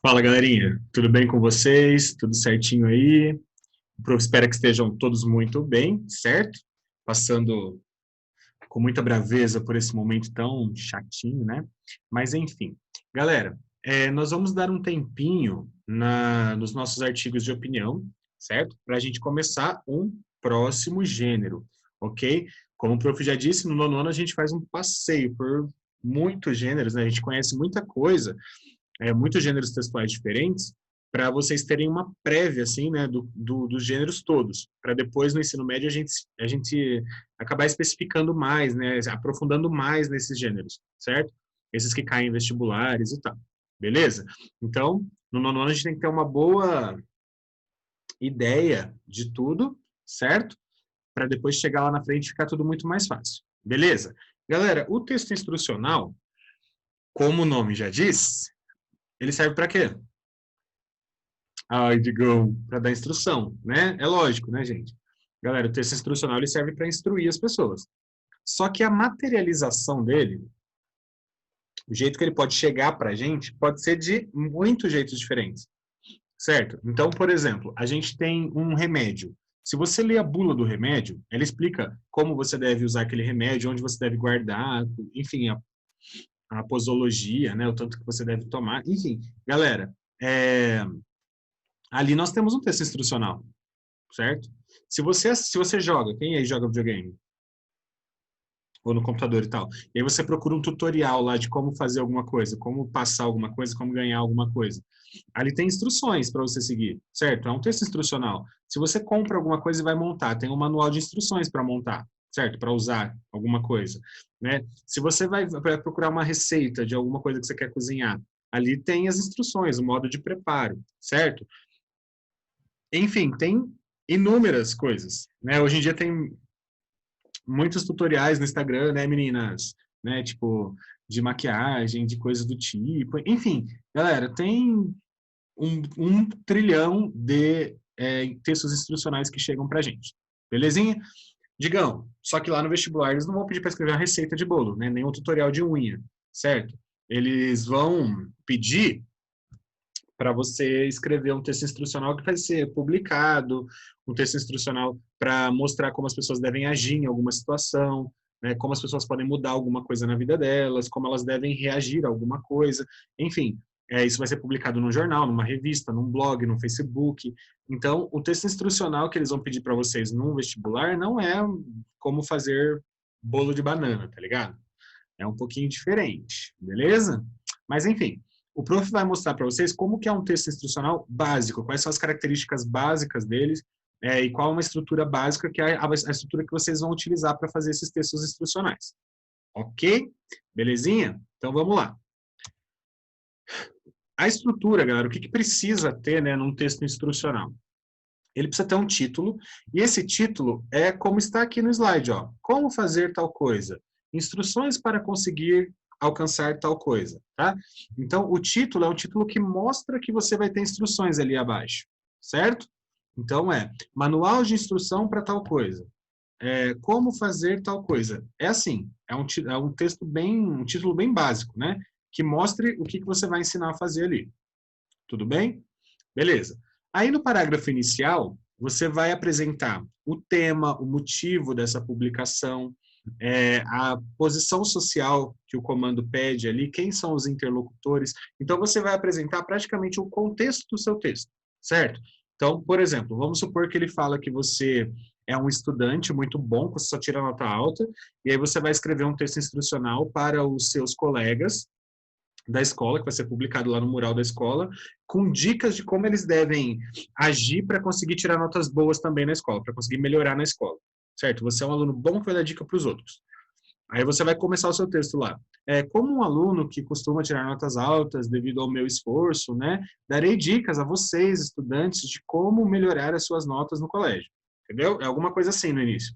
Fala, galerinha. Tudo bem com vocês? Tudo certinho aí? O prof espera que estejam todos muito bem, certo? Passando com muita braveza por esse momento tão chatinho, né? Mas, enfim. Galera, nós vamos dar um tempinho nos nossos artigos de opinião, certo? Para a gente começar um próximo gênero, ok? Como o prof já disse, no nono ano a gente faz um passeio por muitos gêneros, né? A gente conhece muita coisa, muitos gêneros textuais diferentes, para vocês terem uma prévia, assim, né, dos gêneros todos, para depois, no ensino médio, a gente acabar especificando mais, né, aprofundando mais nesses gêneros, certo? Esses que caem em vestibulares e tal, beleza? Então, no nono ano, a gente tem que ter uma boa ideia de tudo, certo? Para depois chegar lá na frente e ficar tudo muito mais fácil, beleza? Galera, o texto instrucional, como o nome já diz, ele serve para quê? Ai, Digão, para dar instrução, né? É lógico, né, gente? Galera, o texto instrucional ele serve para instruir as pessoas. Só que a materialização dele, o jeito que ele pode chegar para a gente, pode ser de muitos jeitos diferentes, certo? Então, por exemplo, a gente tem um remédio. Se você lê a bula do remédio, ela explica como você deve usar aquele remédio, onde você deve guardar, enfim, a posologia, né? O tanto que você deve tomar. Enfim, galera, ali nós temos um texto instrucional, certo? Se você joga, quem aí joga videogame? Ou no computador e tal. E aí você procura um tutorial lá de como fazer alguma coisa, como passar alguma coisa, como ganhar alguma coisa. Ali tem instruções para você seguir, certo? É um texto instrucional. Se você compra alguma coisa e vai montar, tem um manual de instruções para montar, certo? Para usar alguma coisa, né? Se você vai procurar uma receita de alguma coisa que você quer cozinhar, ali tem as instruções, o modo de preparo, certo? Enfim, tem inúmeras coisas, né? Hoje em dia tem muitos tutoriais no Instagram, né, meninas? Né, tipo, de maquiagem, de coisas do tipo. Enfim, galera, tem um trilhão de textos instrucionais que chegam pra gente. Belezinha? Digão, só que lá no vestibular eles não vão pedir para escrever uma receita de bolo, né? Nem um tutorial de unha, certo? Eles vão pedir para você escrever um texto instrucional que vai ser publicado, um texto instrucional para mostrar como as pessoas devem agir em alguma situação, né, como as pessoas podem mudar alguma coisa na vida delas, como elas devem reagir a alguma coisa, enfim. Isso vai ser publicado num jornal, numa revista, num blog, no Facebook. Então, o texto instrucional que eles vão pedir para vocês num vestibular não é como fazer bolo de banana, tá ligado? É um pouquinho diferente, beleza? Mas, enfim, o prof vai mostrar para vocês como que é um texto instrucional básico, quais são as características básicas deles, e qual é uma estrutura básica que é a estrutura que vocês vão utilizar para fazer esses textos instrucionais. Ok? Belezinha? Então, vamos lá. A estrutura, galera, o que precisa ter, né, num texto instrucional? Ele precisa ter um título, e esse título é como está aqui no slide, ó. Como fazer tal coisa? Instruções para conseguir alcançar tal coisa, tá? Então, o título é um título que mostra que você vai ter instruções ali abaixo, certo? Então, manual de instrução para tal coisa. Como fazer tal coisa. É assim, é um texto um título bem básico, né? Que mostre o que você vai ensinar a fazer ali. Tudo bem? Beleza. Aí no parágrafo inicial, você vai apresentar o tema, o motivo dessa publicação, a posição social que o comando pede ali, quem são os interlocutores. Então, você vai apresentar praticamente o contexto do seu texto, certo? Então, por exemplo, vamos supor que ele fala que você é um estudante muito bom, que você só tira nota alta, e aí você vai escrever um texto instrucional para os seus colegas da escola, que vai ser publicado lá no mural da escola, com dicas de como eles devem agir para conseguir tirar notas boas também na escola, para conseguir melhorar na escola, certo? Você é um aluno bom que vai dar dica para os outros. Aí você vai começar o seu texto lá. Como um aluno que costuma tirar notas altas devido ao meu esforço, né, darei dicas a vocês, estudantes, de como melhorar as suas notas no colégio. Entendeu? É alguma coisa assim no início.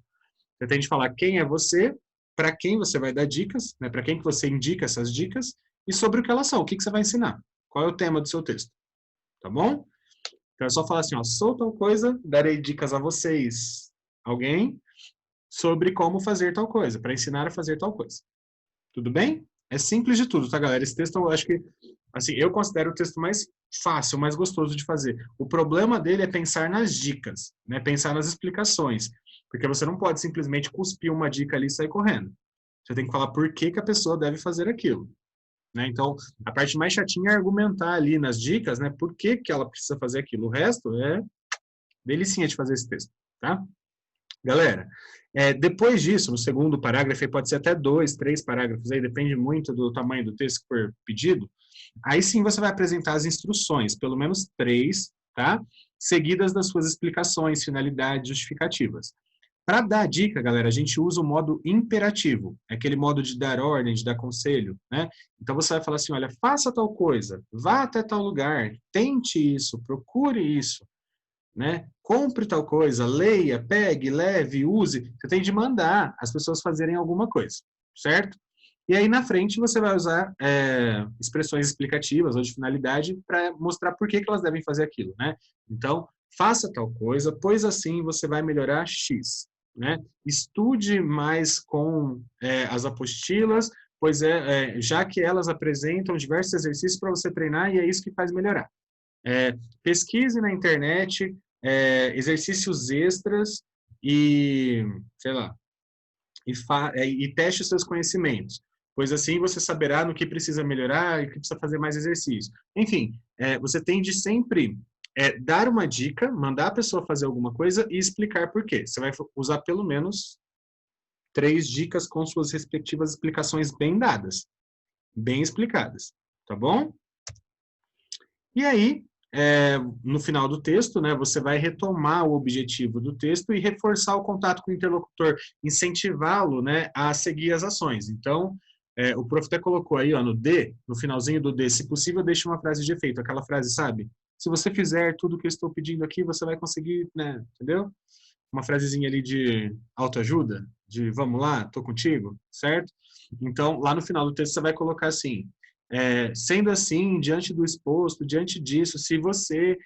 Você tem de falar quem é você, para quem você vai dar dicas, né, para quem que você indica essas dicas, e sobre o que elas são, o que você vai ensinar. Qual é o tema do seu texto, tá bom? Então é só falar assim, ó, sou tal coisa, darei dicas a vocês, alguém, sobre como fazer tal coisa, para ensinar a fazer tal coisa. Tudo bem? É simples de tudo, tá, galera? Esse texto eu acho que Assim, eu considero o texto mais fácil, mais gostoso de fazer. O problema dele é pensar nas dicas, né? Pensar nas explicações. Porque você não pode simplesmente cuspir uma dica ali e sair correndo. Você tem que falar por que, que a pessoa deve fazer aquilo. Né? Então, a parte mais chatinha é argumentar ali nas dicas, né? Por que, que ela precisa fazer aquilo. O resto é delicinha de fazer esse texto, tá? Galera, depois disso, no segundo parágrafo, pode ser até 2, 3 parágrafos, aí depende muito do tamanho do texto que for pedido, aí sim você vai apresentar as instruções, pelo menos 3, tá? Seguidas das suas explicações, finalidades, justificativas. Para dar dica, galera, a gente usa o modo imperativo, é aquele modo de dar ordem, de dar conselho, né? Então você vai falar assim, olha, faça tal coisa, vá até tal lugar, tente isso, procure isso, né? Compre tal coisa, leia, pegue, leve, use. Você tem de mandar as pessoas fazerem alguma coisa, certo? E aí na frente você vai usar expressões explicativas ou de finalidade para mostrar por que, que elas devem fazer aquilo, né? Então, faça tal coisa, pois assim você vai melhorar X, né? Estude mais com as apostilas, pois já que elas apresentam diversos exercícios para você treinar e é isso que faz melhorar. Pesquise na internet exercícios extras e, sei lá, e teste os seus conhecimentos, pois assim você saberá no que precisa melhorar e que precisa fazer mais exercício. Enfim, você tem de sempre dar uma dica, mandar a pessoa fazer alguma coisa e explicar por quê. Você vai usar pelo menos 3 dicas com suas respectivas explicações bem dadas, bem explicadas, tá bom? E aí, no final do texto, né, você vai retomar o objetivo do texto e reforçar o contato com o interlocutor, incentivá-lo, né, a seguir as ações. Então, o prof até colocou aí, ó, no D, no finalzinho do D, se possível, deixe uma frase de efeito, aquela frase, sabe? Se você fizer tudo o que eu estou pedindo aqui, você vai conseguir, né, entendeu? Uma frasezinha ali de autoajuda, de vamos lá, tô contigo, certo? Então, lá no final do texto você vai colocar assim, sendo assim, diante do exposto, diante disso, se você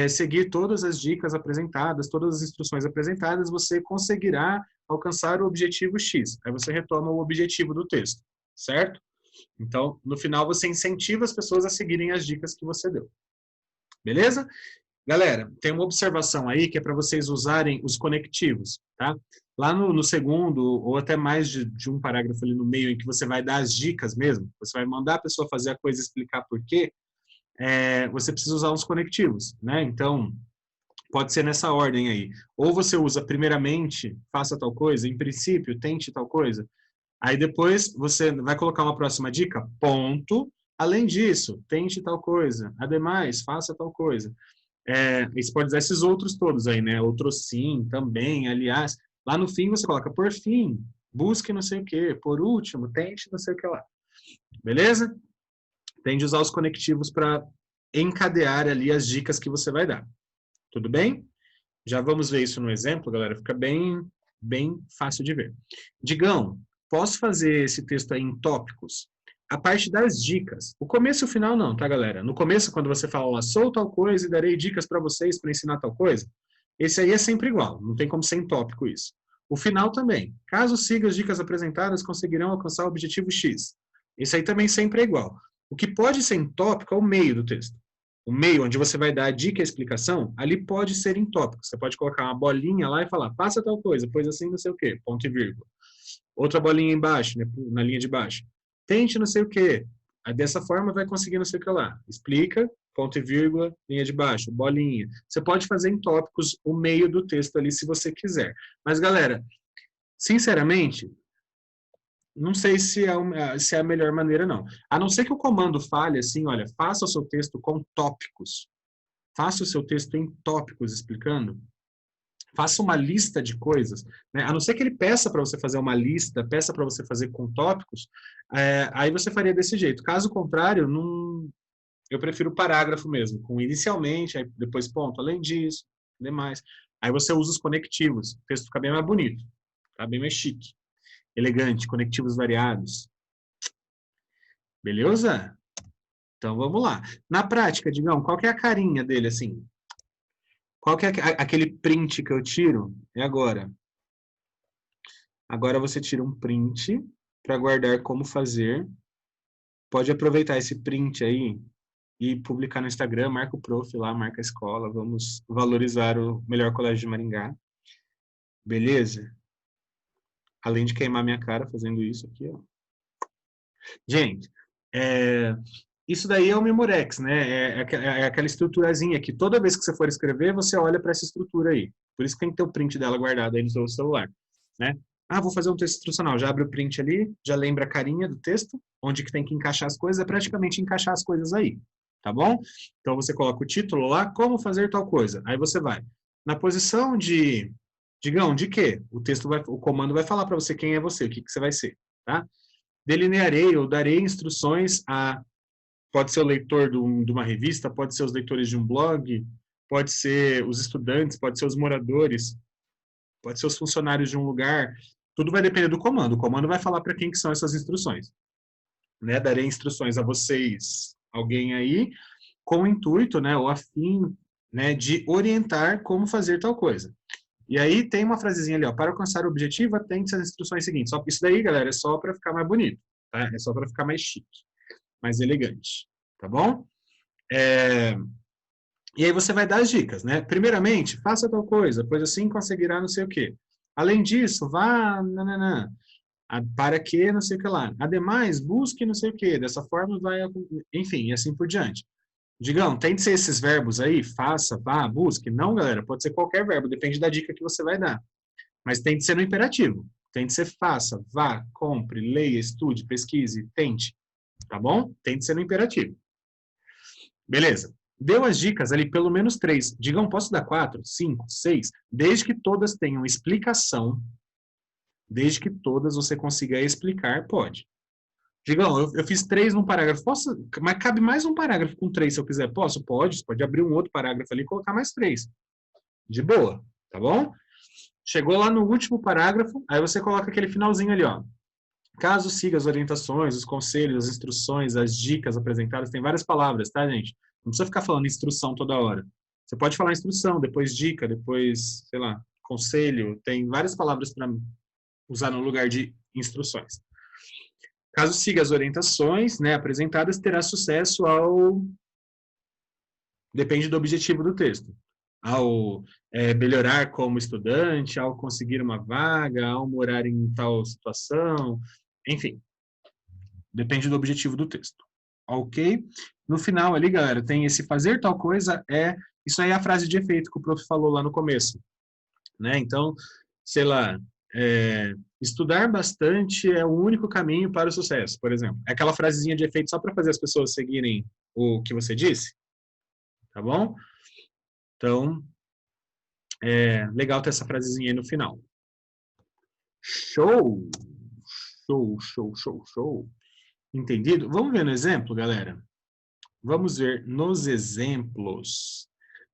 seguir todas as dicas apresentadas, todas as instruções apresentadas, você conseguirá alcançar o objetivo X. Aí você retoma o objetivo do texto, certo? Então, no final, você incentiva as pessoas a seguirem as dicas que você deu. Beleza? Galera, tem uma observação aí que é para vocês usarem os conectivos, tá? Lá no segundo, ou até mais de um parágrafo ali no meio, em que você vai dar as dicas mesmo, você vai mandar a pessoa fazer a coisa e explicar por quê, você precisa usar os conectivos, né? Então, pode ser nessa ordem aí. Ou você usa, primeiramente, faça tal coisa, em princípio, tente tal coisa. Aí depois você vai colocar uma próxima dica, ponto. Além disso, tente tal coisa. Ademais, faça tal coisa. E você pode usar esses outros todos aí, né? Outro sim, também, aliás. Lá no fim você coloca, por fim, busque não sei o quê. Por último, tente não sei o que lá. Beleza? Tem de usar os conectivos para encadear ali as dicas que você vai dar. Tudo bem? Já vamos ver isso no exemplo, galera. Fica bem, bem fácil de ver. Digão, posso fazer esse texto aí em tópicos? A parte das dicas. O começo e o final não, tá, galera? No começo, quando você fala lá, sou tal coisa e darei dicas para vocês para ensinar tal coisa, esse aí é sempre igual. Não tem como ser em tópico isso. O final também. Caso siga as dicas apresentadas, conseguirão alcançar o objetivo X. Esse aí também sempre é igual. O que pode ser em tópico é o meio do texto. O meio, onde você vai dar a dica e a explicação, ali pode ser em tópico. Você pode colocar uma bolinha lá e falar, passa tal coisa, pois assim não sei o quê, ponto e vírgula. Outra bolinha embaixo, né, na linha de baixo. Tente não sei o quê. Dessa forma vai conseguir não sei o que lá. Explica, ponto e vírgula, linha de baixo, bolinha. Você pode fazer em tópicos o meio do texto ali, se você quiser. Mas, galera, sinceramente, não sei se é a melhor maneira, não. A não ser que o comando fale assim, olha, faça o seu texto com tópicos. Faça o seu texto em tópicos explicando. Faça uma lista de coisas. Né? A não ser que ele peça para você fazer uma lista, peça para você fazer com tópicos, aí você faria desse jeito. Caso contrário, não, eu prefiro o parágrafo mesmo, com inicialmente, aí depois ponto, além disso, demais. Aí você usa os conectivos. O texto fica bem mais bonito, tá bem mais chique, elegante, conectivos variados. Beleza? Então vamos lá. Na prática, Digão, qual que é a carinha dele assim? Qual que é aquele print que eu tiro? É agora. Agora você tira um print para guardar como fazer. Pode aproveitar esse print aí e publicar no Instagram, marca o prof lá, marca a escola, vamos valorizar o melhor colégio de Maringá. Beleza? Além de queimar minha cara fazendo isso aqui, ó. Gente, isso daí é o Memorex, né? É aquela estruturazinha que toda vez que você for escrever, você olha para essa estrutura aí. Por isso que tem que ter o print dela guardado aí no seu celular, né? Ah, vou fazer um texto instrucional. Já abre o print ali, já lembra a carinha do texto, onde que tem que encaixar as coisas, é praticamente encaixar as coisas aí, tá bom? Então você coloca o título lá, como fazer tal coisa. Aí você vai na posição de, digamos, de quê? O comando vai falar para você quem é você, o que que você vai ser, tá? Delinearei ou darei instruções a, pode ser o leitor de uma revista, pode ser os leitores de um blog, pode ser os estudantes, pode ser os moradores, pode ser os funcionários de um lugar, tudo vai depender do comando. O comando vai falar para quem que são essas instruções. Né? Darei instruções a vocês, alguém aí, com o intuito, né, ou a fim, né, de orientar como fazer tal coisa. E aí tem uma frasezinha ali, ó, para alcançar o objetivo, atente às instruções seguintes. Só que isso daí, galera, é só para ficar mais bonito, tá? É só para ficar mais chique, mais elegante, tá bom? E aí você vai dar as dicas, né? Primeiramente, faça tal coisa, pois assim conseguirá não sei o quê. Além disso, vá, nananã, para que não sei o que lá. Ademais, busque não sei o quê. Dessa forma vai, enfim, e assim por diante. Digam, tem de ser esses verbos aí, faça, vá, busque. Não, galera, pode ser qualquer verbo, depende da dica que você vai dar. Mas tem de ser no imperativo. Tem de ser faça, vá, compre, leia, estude, pesquise, tente. Tá bom? Tem de ser no imperativo. Beleza. Deu as dicas ali, pelo menos 3. Digam, posso dar 4, 5, 6, desde que todas tenham explicação, desde que todas você consiga explicar, pode. Digam, eu fiz 3 num parágrafo, posso, mas cabe mais um parágrafo com 3 se eu quiser? Posso? Pode. Você pode abrir um outro parágrafo ali e colocar mais 3. De boa, tá bom? Chegou lá no último parágrafo, aí você coloca aquele finalzinho ali, ó. Caso siga as orientações, os conselhos, as instruções, as dicas apresentadas, tem várias palavras, tá, gente? Não precisa ficar falando instrução toda hora. Você pode falar instrução, depois dica, depois, sei lá, conselho. Tem várias palavras para usar no lugar de instruções. Caso siga as orientações, né, apresentadas, terá sucesso ao... Depende do objetivo do texto. Ao melhorar como estudante, ao conseguir uma vaga, ao morar em tal situação, enfim. Depende do objetivo do texto. Ok? No final ali, galera, tem esse fazer tal coisa, isso aí é a frase de efeito que o prof falou lá no começo. Né? Então, sei lá, estudar bastante é o único caminho para o sucesso, por exemplo. É aquela frasezinha de efeito só para fazer as pessoas seguirem o que você disse. Tá bom? Então, legal ter essa frasezinha aí no final. Show! Show, show, show, show. Entendido? Vamos ver no exemplo, galera? Vamos ver nos exemplos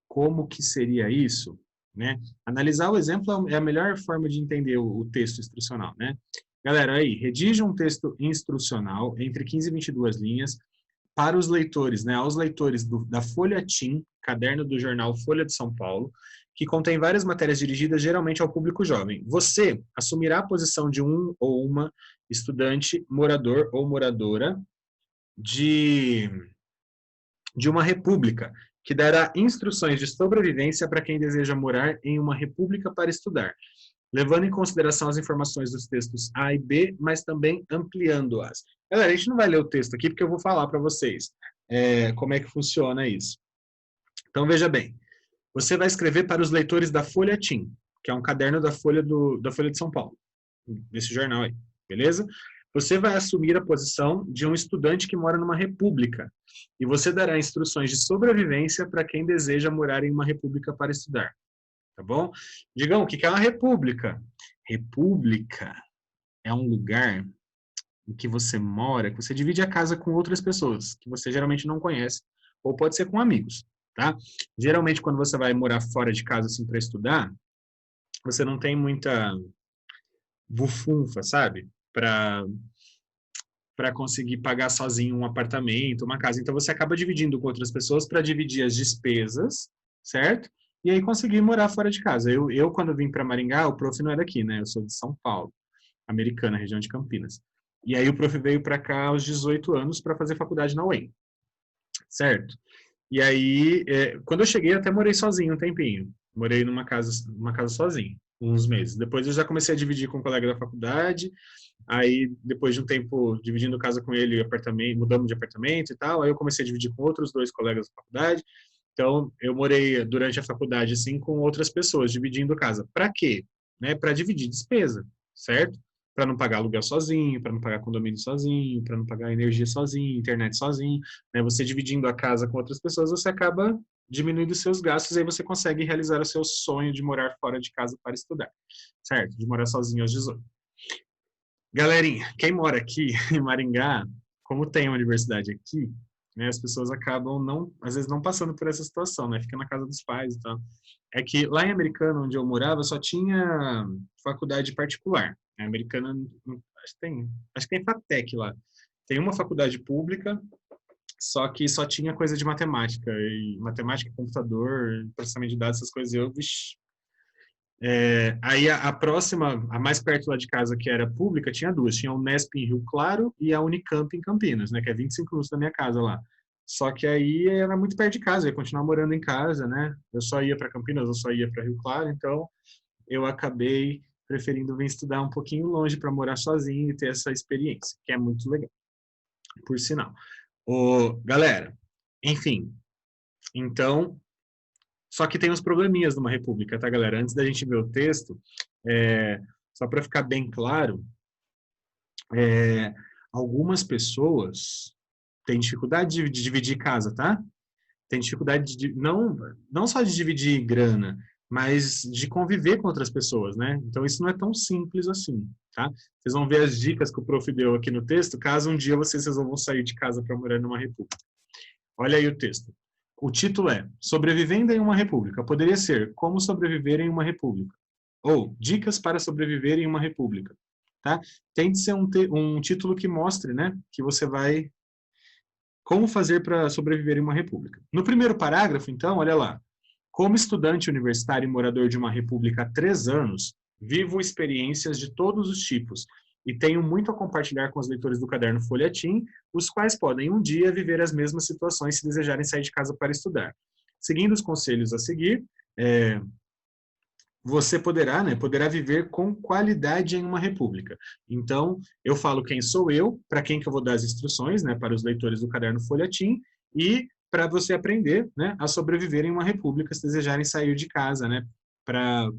como que seria isso, né? Analisar o exemplo é a melhor forma de entender o texto instrucional, né? Galera, aí, redija um texto instrucional entre 15 e 22 linhas para os leitores, né? Aos leitores da Folha Tim, caderno do jornal Folha de São Paulo, que contém várias matérias dirigidas geralmente ao público jovem. Você assumirá a posição de um ou uma estudante, morador ou moradora de uma república, que dará instruções de sobrevivência para quem deseja morar em uma república para estudar, levando em consideração as informações dos textos A e B, mas também ampliando-as. Galera, a gente não vai ler o texto aqui, porque eu vou falar para vocês como é que funciona isso. Então, veja bem, você vai escrever para os leitores da Folha Tim, que é um caderno da Folha de São Paulo, desse jornal aí, beleza? Você vai assumir a posição de um estudante que mora numa república e você dará instruções de sobrevivência para quem deseja morar em uma república para estudar, tá bom? Digam, o que é uma república? República é um lugar em que você mora, que você divide a casa com outras pessoas, que você geralmente não conhece, ou pode ser com amigos, tá? Geralmente, quando você vai morar fora de casa, assim, para estudar, você não tem muita bufunfa, sabe? Para conseguir pagar sozinho um apartamento, uma casa. Então, você acaba dividindo com outras pessoas para dividir as despesas, certo? E aí conseguir morar fora de casa. Eu quando vim para Maringá, o prof não é daqui, né? Eu sou de São Paulo, Americana, região de Campinas. E aí o prof veio para cá aos 18 anos para fazer faculdade na UEM. certo? E aí, quando eu cheguei, eu até morei sozinho um tempinho. Morei numa casa sozinho, uns meses. Depois eu já comecei a dividir com um colega da faculdade. Aí, depois de um tempo dividindo casa com ele, apartamento, mudamos de apartamento e tal. Aí eu comecei a dividir com outros dois colegas da faculdade. Então, eu morei durante a faculdade, assim, com outras pessoas, dividindo casa. Para quê? Né? Para dividir despesa, certo? Para não pagar aluguel sozinho, para não pagar condomínio sozinho, para não pagar energia sozinho, internet sozinho. Né? Você dividindo a casa com outras pessoas, você acaba diminuindo os seus gastos e aí você consegue realizar o seu sonho de morar fora de casa para estudar, certo? De morar sozinho aos 18. Galerinha, quem mora aqui em Maringá, como tem uma universidade aqui, né, as pessoas acabam não, às vezes não passando por essa situação, né? Fica na casa dos pais e tal. É que lá em Americana, onde eu morava, só tinha faculdade particular. A Americana, acho que tem FATEC lá. Tem uma faculdade pública, só que só tinha coisa de matemática, e matemática, computador, processamento de dados, essas coisas. Eu, vixi. Aí a próxima, a mais perto lá de casa, que era pública, tinha duas. Tinha a Unesp em Rio Claro e a Unicamp em Campinas, né? Que é 25 minutos da minha casa lá. Só que aí era muito perto de casa, eu ia continuar morando em casa, né? Eu só ia para Campinas, eu só ia para Rio Claro, então eu acabei preferindo vir estudar um pouquinho longe para morar sozinho e ter essa experiência, que é muito legal, por sinal. Galera, enfim, então só que tem uns probleminhas numa república, tá, galera? Antes da gente ver o texto, só para ficar bem claro, algumas pessoas têm dificuldade de dividir casa, tá? Tem dificuldade não só de dividir grana, mas de conviver com outras pessoas, né? Então isso não é tão simples assim, tá? Vocês vão ver as dicas que o prof deu aqui no texto, caso um dia vocês resolvam sair de casa para morar numa república. Olha aí o texto. O título é Sobrevivendo em uma República. Poderia ser Como Sobreviver em uma República. Ou Dicas para Sobreviver em uma República. Tá? Tem de ser um título que mostre, né, que você vai... Como fazer para sobreviver em uma república. No primeiro parágrafo, então, olha lá. Como estudante universitário e morador de uma república há 3 anos, vivo experiências de todos os tipos e tenho muito a compartilhar com os leitores do caderno Folhetim, os quais podem um dia viver as mesmas situações se desejarem sair de casa para estudar. Seguindo os conselhos a seguir, você poderá viver com qualidade em uma república. Então, eu falo quem sou eu, para quem que eu vou dar as instruções, né, para os leitores do caderno Folhetim, e para você aprender, né, a sobreviver em uma república se desejarem sair de casa, né, para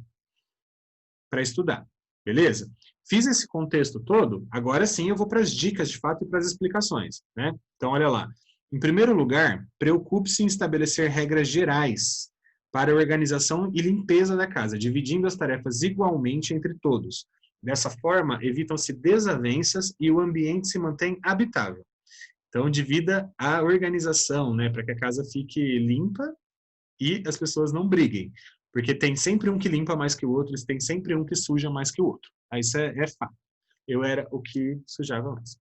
estudar. Beleza? Fiz esse contexto todo, agora sim eu vou para as dicas de fato e para as explicações, né? Então, olha lá. Em primeiro lugar, preocupe-se em estabelecer regras gerais para a organização e limpeza da casa, dividindo as tarefas igualmente entre todos. Dessa forma, evitam-se desavenças e o ambiente se mantém habitável. Então, divida a organização, né, para que a casa fique limpa e as pessoas não briguem. Porque tem sempre um que limpa mais que o outro, e tem sempre um que suja mais que o outro. Aí isso é fato. Eu era o que sujava mais.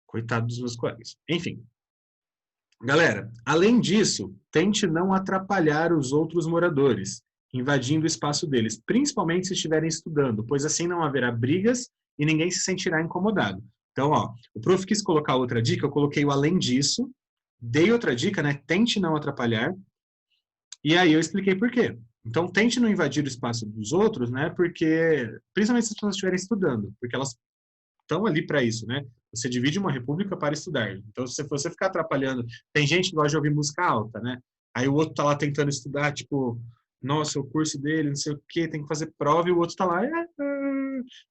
Coitado dos meus colegas. Enfim. Galera, além disso, tente não atrapalhar os outros moradores, invadindo o espaço deles, principalmente se estiverem estudando, pois assim não haverá brigas e ninguém se sentirá incomodado. Então, ó, o prof quis colocar outra dica, eu coloquei o além disso, dei outra dica, né? Tente não atrapalhar, e aí eu expliquei por quê. Então, tente não invadir o espaço dos outros, né? Porque, principalmente se as pessoas estiverem estudando, porque elas estão ali para isso, né? Você divide uma república para estudar. Então, se você ficar atrapalhando... Tem gente que gosta de ouvir música alta, né? Aí o outro tá lá tentando estudar, tipo, nossa, o curso dele, não sei o quê, tem que fazer prova, e o outro tá lá...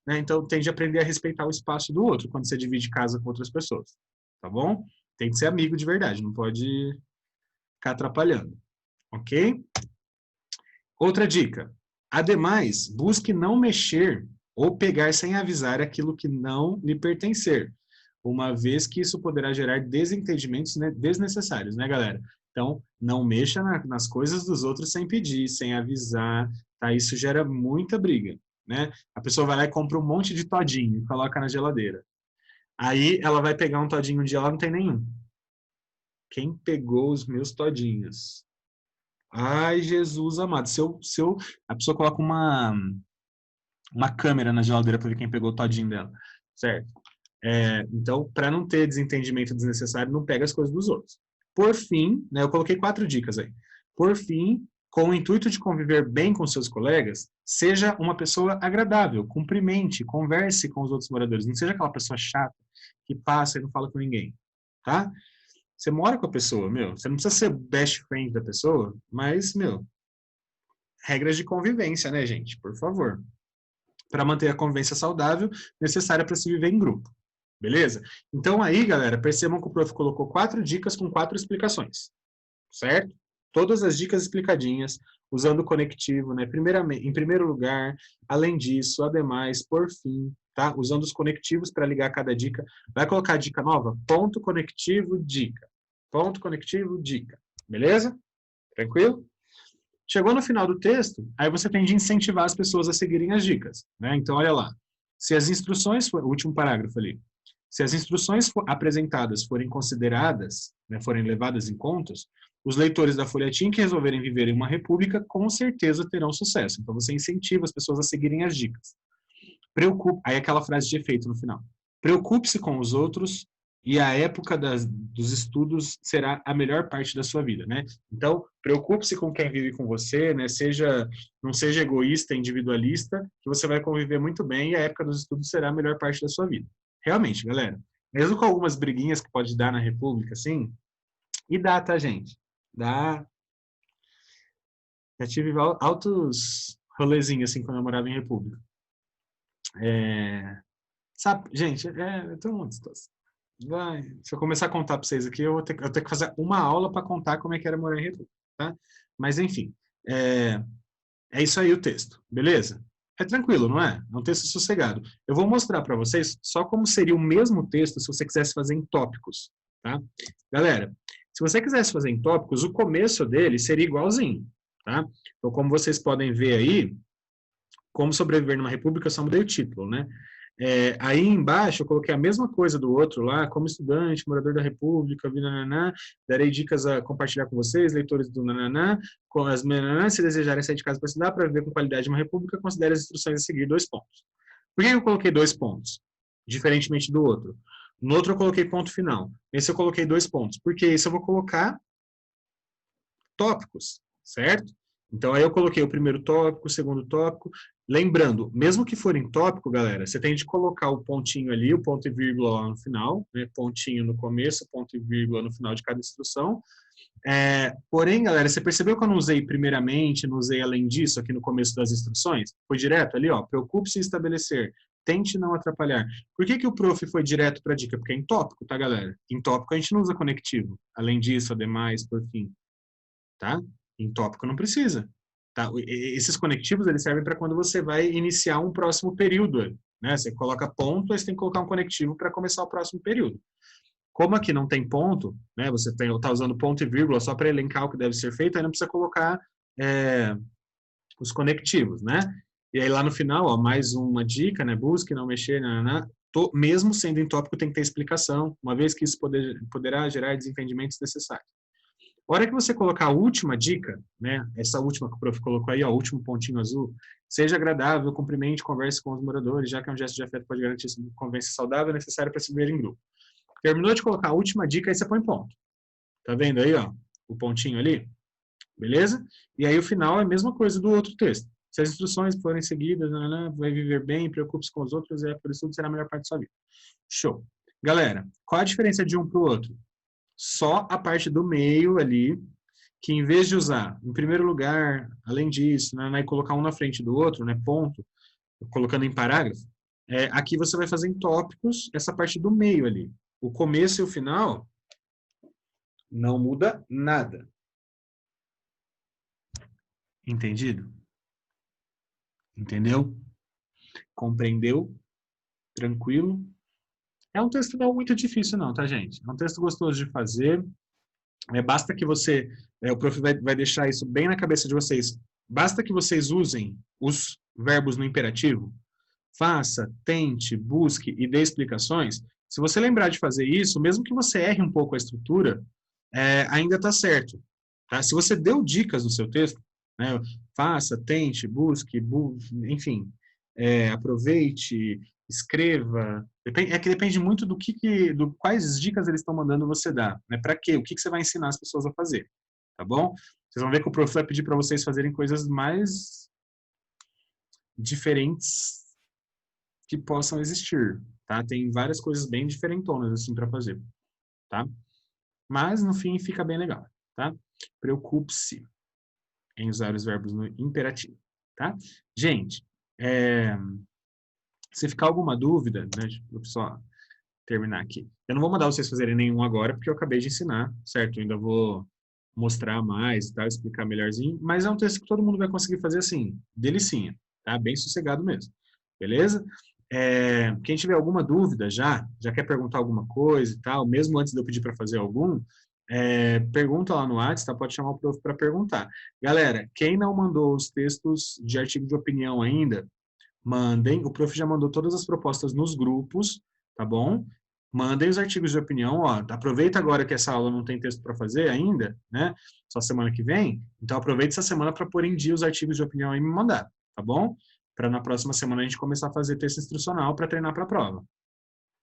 né? Então, tem de aprender a respeitar o espaço do outro quando você divide casa com outras pessoas. Tá bom? Tem que ser amigo de verdade, não pode ficar atrapalhando. Ok? Outra dica. Ademais, busque não mexer ou pegar sem avisar aquilo que não lhe pertencer, uma vez que isso poderá gerar desentendimentos, né, desnecessários, né, galera? Então, não mexa nas coisas dos outros sem pedir, sem avisar, tá? Isso gera muita briga, né? A pessoa vai lá e compra um monte de todinho e coloca na geladeira. Aí ela vai pegar um todinho um dia, ela não tem nenhum. Quem pegou os meus todinhos? Ai, Jesus amado. A pessoa coloca uma câmera na geladeira para ver quem pegou o todinho dela. Certo? Então, para não ter desentendimento desnecessário, não pega as coisas dos outros. Por fim, né, eu coloquei 4 dicas aí. Por fim, com o intuito de conviver bem com seus colegas, seja uma pessoa agradável, cumprimente, converse com os outros moradores. Não seja aquela pessoa chata que passa e não fala com ninguém, tá? Você mora com a pessoa, meu. Você não precisa ser best friend da pessoa, mas, meu, regras de convivência, né, gente? Por favor. Para manter a convivência saudável, necessária para se viver em grupo. Beleza? Então aí, galera, percebam que o prof colocou 4 dicas com 4 explicações. Certo? Todas as dicas explicadinhas, usando o conectivo, né? Primeiramente, em primeiro lugar, além disso, ademais, por fim, tá? Usando os conectivos para ligar cada dica. Vai colocar a dica nova? Ponto conectivo, dica. Ponto conectivo, dica. Beleza? Tranquilo? Chegou no final do texto, aí você tem de incentivar as pessoas a seguirem as dicas, né? Então, olha lá. Se as instruções, o último parágrafo ali, se as instruções apresentadas forem consideradas, né, forem levadas em conta, os leitores da folhetim que resolverem viver em uma república com certeza terão sucesso. Então você incentiva as pessoas a seguirem as dicas. Aí aquela frase de efeito no final. Preocupe-se com os outros e a época dos estudos será a melhor parte da sua vida, né? Então, preocupe-se com quem vive com você, né? Não seja egoísta, individualista, que você vai conviver muito bem e a época dos estudos será a melhor parte da sua vida. Realmente, galera, mesmo com algumas briguinhas que pode dar na República, assim, e dá, tá, gente? Dá. Já tive altos rolezinhos, assim, quando eu morava em República. Sabe, gente, é tão uma situação. Se eu começar a contar para vocês aqui, eu tenho que fazer uma aula para contar como é que era morar em República, tá? Mas, enfim, é isso aí o texto, beleza? É tranquilo, não é? É um texto sossegado. Eu vou mostrar para vocês só como seria o mesmo texto se você quisesse fazer em tópicos, tá? Galera, se você quisesse fazer em tópicos, o começo dele seria igualzinho, tá? Então, como vocês podem ver aí, como sobreviver numa república, eu só mudei o título, né? Aí embaixo eu coloquei a mesma coisa do outro lá, como estudante, morador da república, nananá, darei dicas a compartilhar com vocês, leitores do nananá, com as nananá, se desejarem sair de casa para estudar, para viver com qualidade uma república, considere as instruções a seguir, 2 pontos. Por que eu coloquei 2 pontos? Diferentemente do outro. No outro eu coloquei ponto final. Esse eu coloquei 2 pontos. Porque esse eu vou colocar tópicos, certo? Então, aí eu coloquei o primeiro tópico, o segundo tópico. Lembrando, mesmo que for em tópico, galera, você tem de colocar o pontinho ali, o ponto e vírgula lá no final, né? Pontinho no começo, ponto e vírgula no final de cada instrução. Porém, galera, você percebeu que eu não usei primeiramente, não usei além disso aqui no começo das instruções? Foi direto ali, ó, preocupe-se em estabelecer, tente não atrapalhar. Por que o prof foi direto para a dica? Porque é em tópico, tá, galera? Em tópico a gente não usa conectivo. Além disso, ademais, por fim. Tá? Em tópico não precisa. Tá? Esses conectivos eles servem para quando você vai iniciar um próximo período. Né? Você coloca ponto, aí você tem que colocar um conectivo para começar o próximo período. Como aqui não tem ponto, né? Você está usando ponto e vírgula só para elencar o que deve ser feito, aí não precisa colocar os conectivos, né? E aí lá no final, ó, mais uma dica, né? Busque, não mexer, mesmo sendo em tópico tem que ter explicação, uma vez que isso poderá gerar desentendimentos necessários. A hora que você colocar a última dica, né, essa última que o prof colocou aí, ó, o último pontinho azul, seja agradável, cumprimente, converse com os moradores, já que é um gesto de afeto pode garantir convivência saudável necessária para se viver em grupo. Terminou de colocar a última dica, aí você põe ponto. Tá vendo aí, ó, o pontinho ali? Beleza? E aí o final é a mesma coisa do outro texto. Se as instruções forem seguidas, vai viver bem, preocupe-se com os outros, por isso tudo será a melhor parte da sua vida. Show. Galera, qual a diferença de um para o outro? Só a parte do meio ali, que em vez de usar, em primeiro lugar, além disso, né, e colocar um na frente do outro, né, ponto, colocando em parágrafo, aqui você vai fazer em tópicos essa parte do meio ali. O começo e o final não muda nada. Entendido? Entendeu? Compreendeu? Tranquilo? É um texto não muito difícil não, tá, gente? É um texto gostoso de fazer. Basta que você, o prof vai deixar isso bem na cabeça de vocês, basta que vocês usem os verbos no imperativo, faça, tente, busque e dê explicações. Se você lembrar de fazer isso, mesmo que você erre um pouco a estrutura, ainda está certo. Tá? Se você deu dicas no seu texto, né, faça, tente, busque, enfim, aproveite, escreva, É que depende muito do quais dicas eles estão mandando você dar, né? Para quê? O que você vai ensinar as pessoas a fazer, tá bom? Vocês vão ver que o prof vai pedir para vocês fazerem coisas mais diferentes que possam existir, tá? Tem várias coisas bem diferentonas assim para fazer, tá? Mas no fim fica bem legal, tá? Preocupe-se em usar os verbos no imperativo, tá? Gente, se ficar alguma dúvida, né? Vou só terminar aqui. Eu não vou mandar vocês fazerem nenhum agora, porque eu acabei de ensinar, certo? Eu ainda vou mostrar mais e tal, explicar melhorzinho, mas é um texto que todo mundo vai conseguir fazer assim, delicinha, tá? Bem sossegado mesmo, beleza? Quem tiver alguma dúvida já quer perguntar alguma coisa e tal, mesmo antes de eu pedir para fazer algum, pergunta lá no WhatsApp, tá? Pode chamar o prof para perguntar. Galera, quem não mandou os textos de artigo de opinião ainda, mandem. O prof já mandou todas as propostas nos grupos, tá bom? Mandem os artigos de opinião, ó. Aproveita agora que essa aula não tem texto para fazer ainda, né? Só semana que vem. Então aproveita essa semana para pôr em dia os artigos de opinião e me mandar, tá bom? Para na próxima semana a gente começar a fazer texto instrucional para treinar para a prova,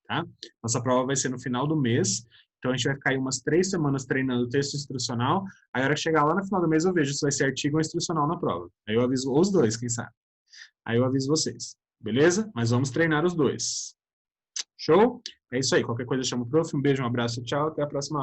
tá? Nossa prova vai ser no final do mês. Então a gente vai ficar aí umas 3 semanas treinando texto instrucional. Aí a hora que chegar lá no final do mês eu vejo se vai ser artigo ou instrucional na prova. Aí eu aviso os dois, quem sabe. Aí eu aviso vocês, beleza? Mas vamos treinar os dois. Show? É isso aí. Qualquer coisa chama o prof. Um beijo, um abraço, tchau. Até a próxima aula.